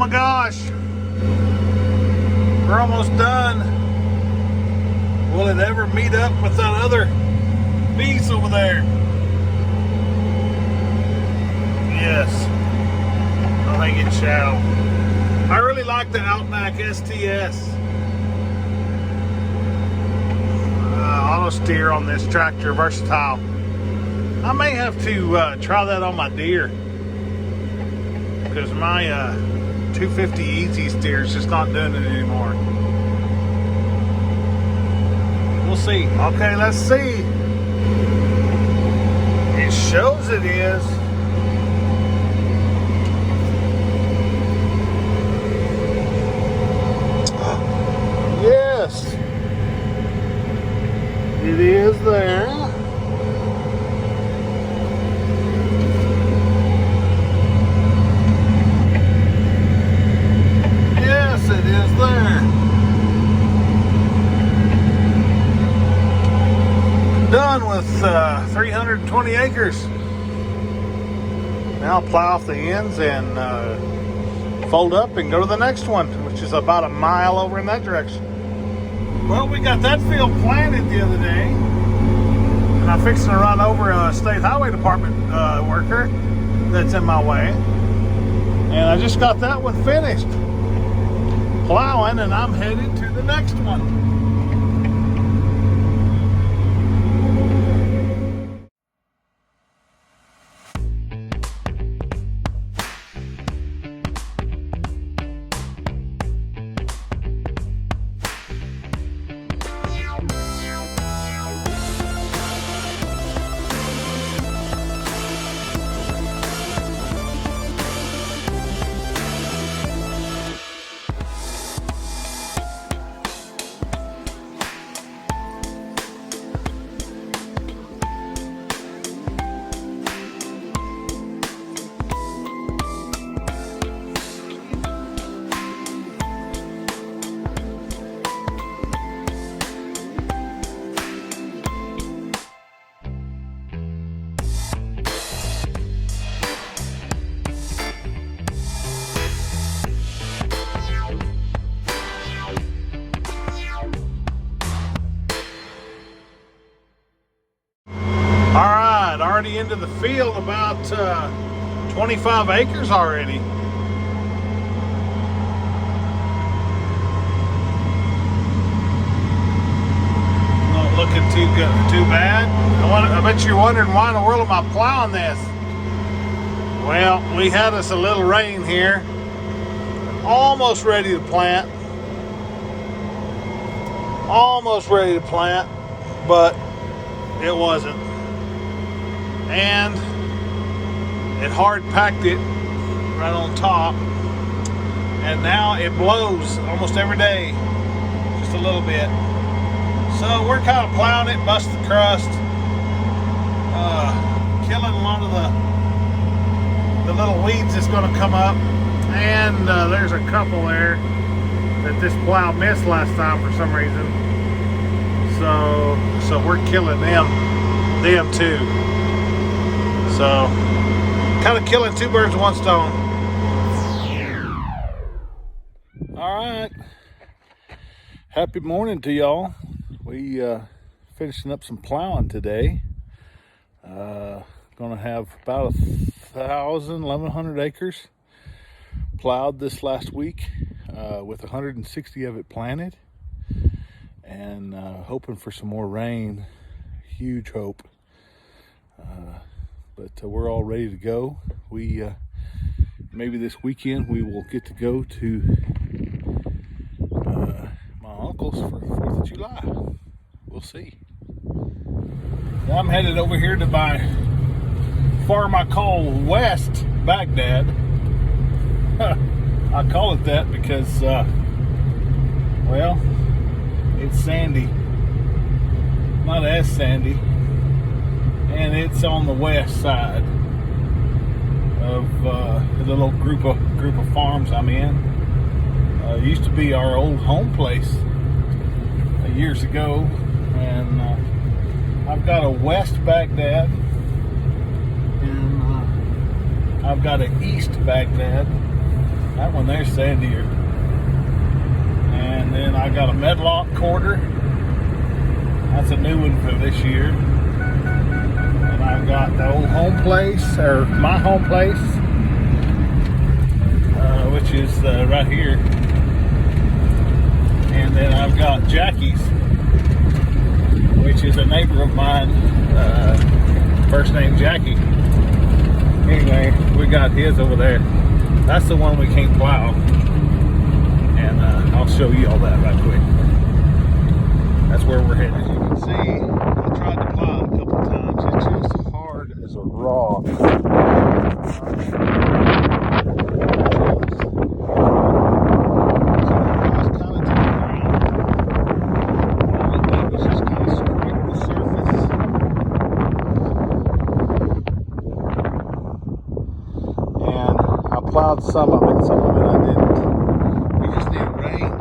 my gosh. We're almost done. Will it ever meet up with that other piece over there? Yes. I think it shall. I really like the Outback STS. Auto steer on this tractor, versatile. I may have to try that on my deer, because my 250 Easy Steer is just not doing it anymore. We'll see. Okay, let's see. It shows it is. Yes, it is there. Yes, it is there. Done with 320 acres. Now plow off the ends and fold up and go to the next one, which is about a mile over in that direction. Well, we got that field planted the other day, and I'm fixing to run over a state highway department worker that's in my way, and I just got that one finished plowing, and I'm headed to the next one. Already into the field, about 25 acres already. Not looking too bad. I bet you're wondering, why in the world am I plowing this? Well, we had us a little rain here. Almost ready to plant. Almost ready to plant, but it wasn't. And it hard packed it right on top, and now it blows almost every day, just a little bit. So we're kind of plowing it, bust the crust, killing a lot of the little weeds that's going to come up, and there's a couple there that this plow missed last time for some reason. So we're killing them too. So, kind of killing two birds with one stone. All right. Happy morning to y'all. We finishing up some plowing today. Gonna have about 1,100 acres plowed this last week, with 160 of it planted, and hoping for some more rain. Huge hope. But we're all ready to go. We maybe this weekend we will get to go to my uncle's for the 4th of July. We'll see. Now I'm headed over here to my farm I call West Baghdad. I call it that because, well, it's sandy. Not as sandy. And it's on the west side of the little group of farms I'm in. It used to be our old home place years ago, and I've got a West Baghdad, and I've got an East Baghdad, That one there's sandier. And then I got a Medlock quarter. That's a new one for this year. And I've got the old home place, or my home place, which is right here. And then I've got Jackie's, which is a neighbor of mine, first name Jackie. Anyway, we got his over there. That's the one we can't plow. And I'll show you all that right quick. That's where we're headed. As you can see, I tried to plow it a couple of times. It's just hard as a rock. Plowed some of it I didn't. We just need rain.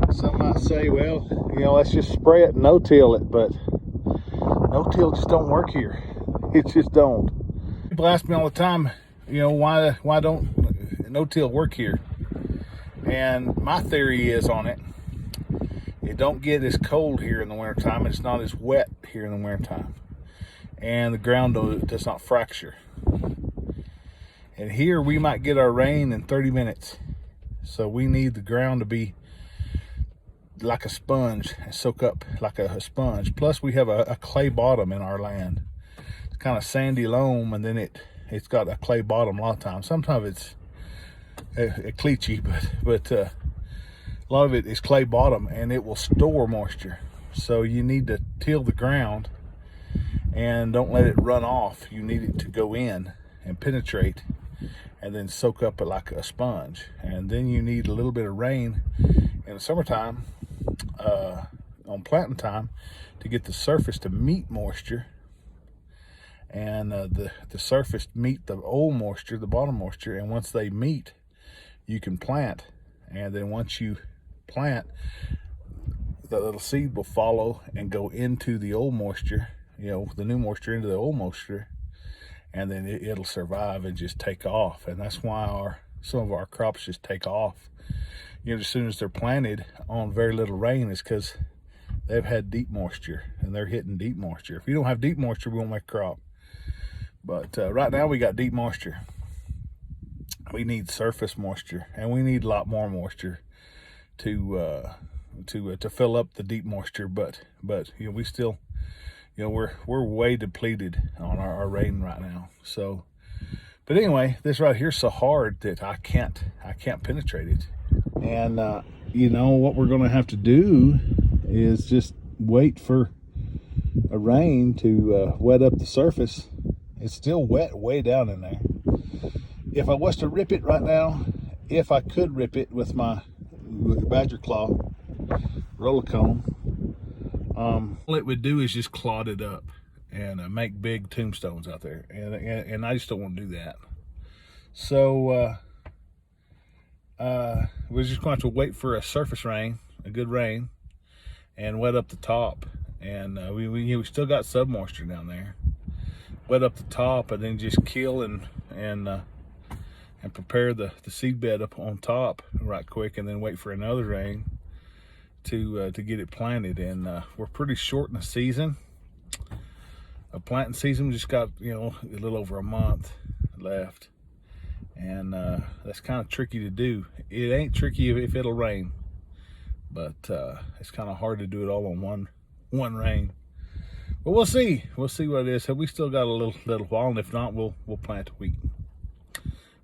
And some might say, well, let's just spray it and no-till it, but no-till just don't work here. It just don't. People ask me all the time, why don't no-till work here? And my theory is on it, it don't get as cold here in the wintertime. It's not as wet here in the wintertime. And the ground does not fracture. And here we might get our rain in 30 minutes. So we need the ground to be like a sponge and soak up like a sponge. Plus we have a clay bottom in our land. It's kind of sandy loam, and then it's got a clay bottom a lot of times. Sometimes it's cleachy, but a lot of it is clay bottom, and it will store moisture. So you need to till the ground and don't let it run off. You need it to go in and penetrate and then soak up like a sponge. And then you need a little bit of rain in the summertime, on planting time, to get the surface to meet moisture, and the surface meet the old moisture, the bottom moisture. And once they meet, you can plant. And then once you plant, the little seed will follow and go into the old moisture, the new moisture into the old moisture, and then it'll survive and just take off. And that's why some of our crops just take off, as soon as they're planted on very little rain, is because they've had deep moisture and they're hitting deep moisture. If you don't have deep moisture, we won't make a crop. But right now we got deep moisture. We need surface moisture, and we need a lot more moisture to fill up the deep moisture. But we still, we're way depleted on our rain right now. So, but anyway, this right here is so hard that I can't penetrate it. And what we're going to have to do is just wait for a rain to wet up the surface. It's still wet way down in there. If I was to rip it right now, if I could rip it with my badger claw roller cone, all it would do is just clod it up and make big tombstones out there, and I just don't want to do that. So we're just going to have to wait for a surface rain, a good rain, and wet up the top. And we still got sub moisture down there. Wet up the top, and then just kill and prepare the seed bed up on top right quick, and then wait for another rain to get it planted. And we're pretty short in the season. A planting season just got a little over a month left, and that's kind of tricky to do. It ain't tricky if it'll rain, but it's kind of hard to do it all on one rain. But we'll see what it is. So we still got a little while, and if not, we'll plant wheat.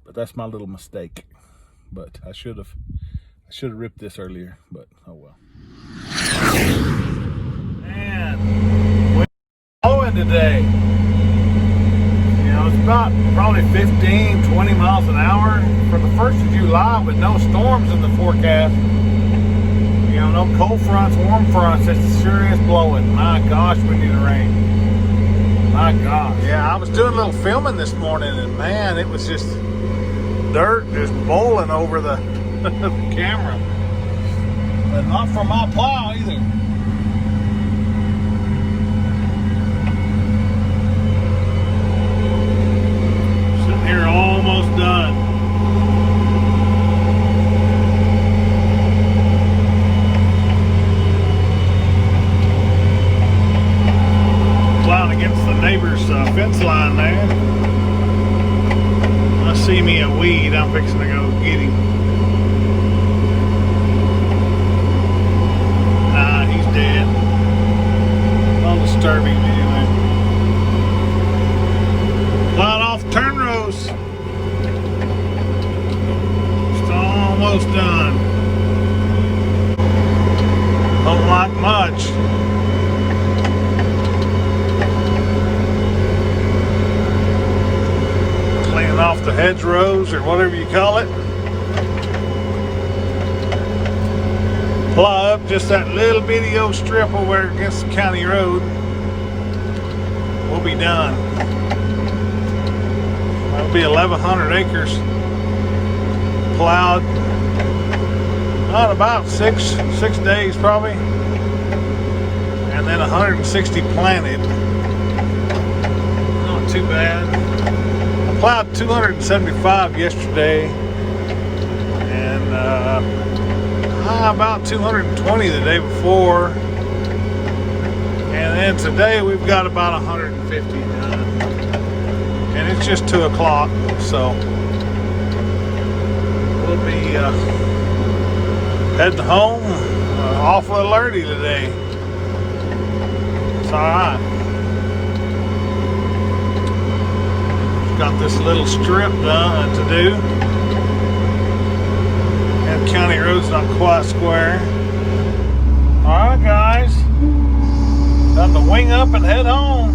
But that's my little mistake. But I should have ripped this earlier, but oh well. Man, we're blowing today. It's about probably 15, 20 miles an hour for the 1st of July with no storms in the forecast. No cold fronts, warm fronts. It sure is blowing. My gosh, we need a rain. My gosh. Yeah, I was doing a little filming this morning, and man, it was just dirt just bowling over the camera. But not from my plow either. Sitting here against the neighbor's fence line there. I see me a weed, I'm fixing to go get him. Nah, he's dead. Don't disturb him anyway. Plowed off the turn rows. It's almost done. Don't like much. Cleaning off the hedgerows or whatever you call it. Plow up just that little bitty old strip over against the county road. We'll be done. That'll be 1,100 acres plowed. Not about six days probably, and then 160 planted. Not too bad. I plowed 275 yesterday, and about 220 the day before, and then today we've got about 150 done, and it's just 2 o'clock, so we'll be heading home. Awful alerty today. It's alright. Got this little strip done to do. And county road's not quite square. Alright guys. Time to wing up and head home.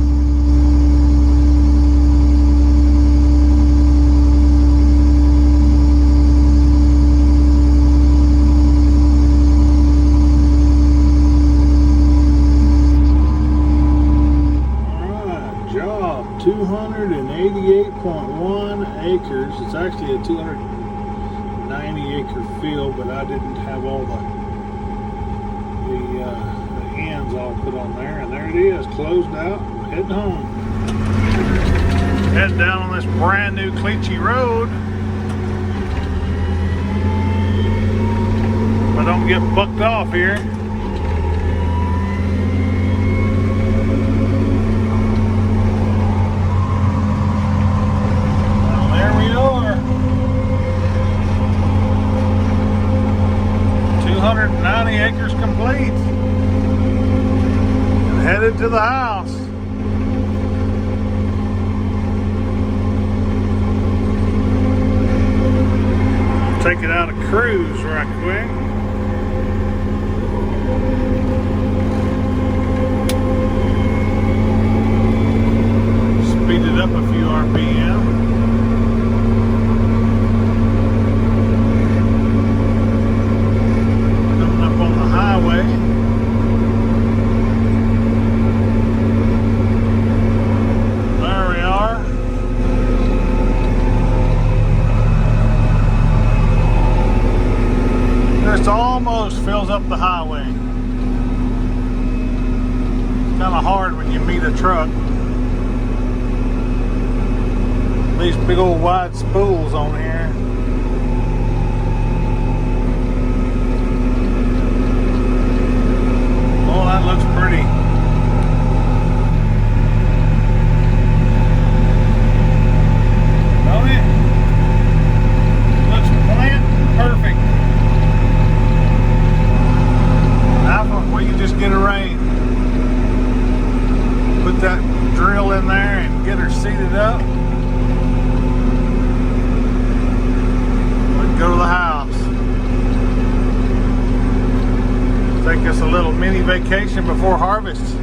Alright, job 288.1 acres. It's actually a 290 acre field, but I didn't have all the ends all put on there, and there it is, closed out. Heading home. Heading down on this brand new Cleachy road. If I don't get bucked off here. Well, there we are. 290 acres complete. Headed to the house. Take it out of cruise right quick. Speed it up a few RPM. Coming up on the highway. It almost fills up the highway. It's kind of hard when you meet a truck. These big old wide spools on here. Oh, that looks pretty. Don't it? Looks plant perfect. Well, you just get a rain. Put that drill in there and get her seated up. We can go to the house. Take us a little mini vacation before harvest.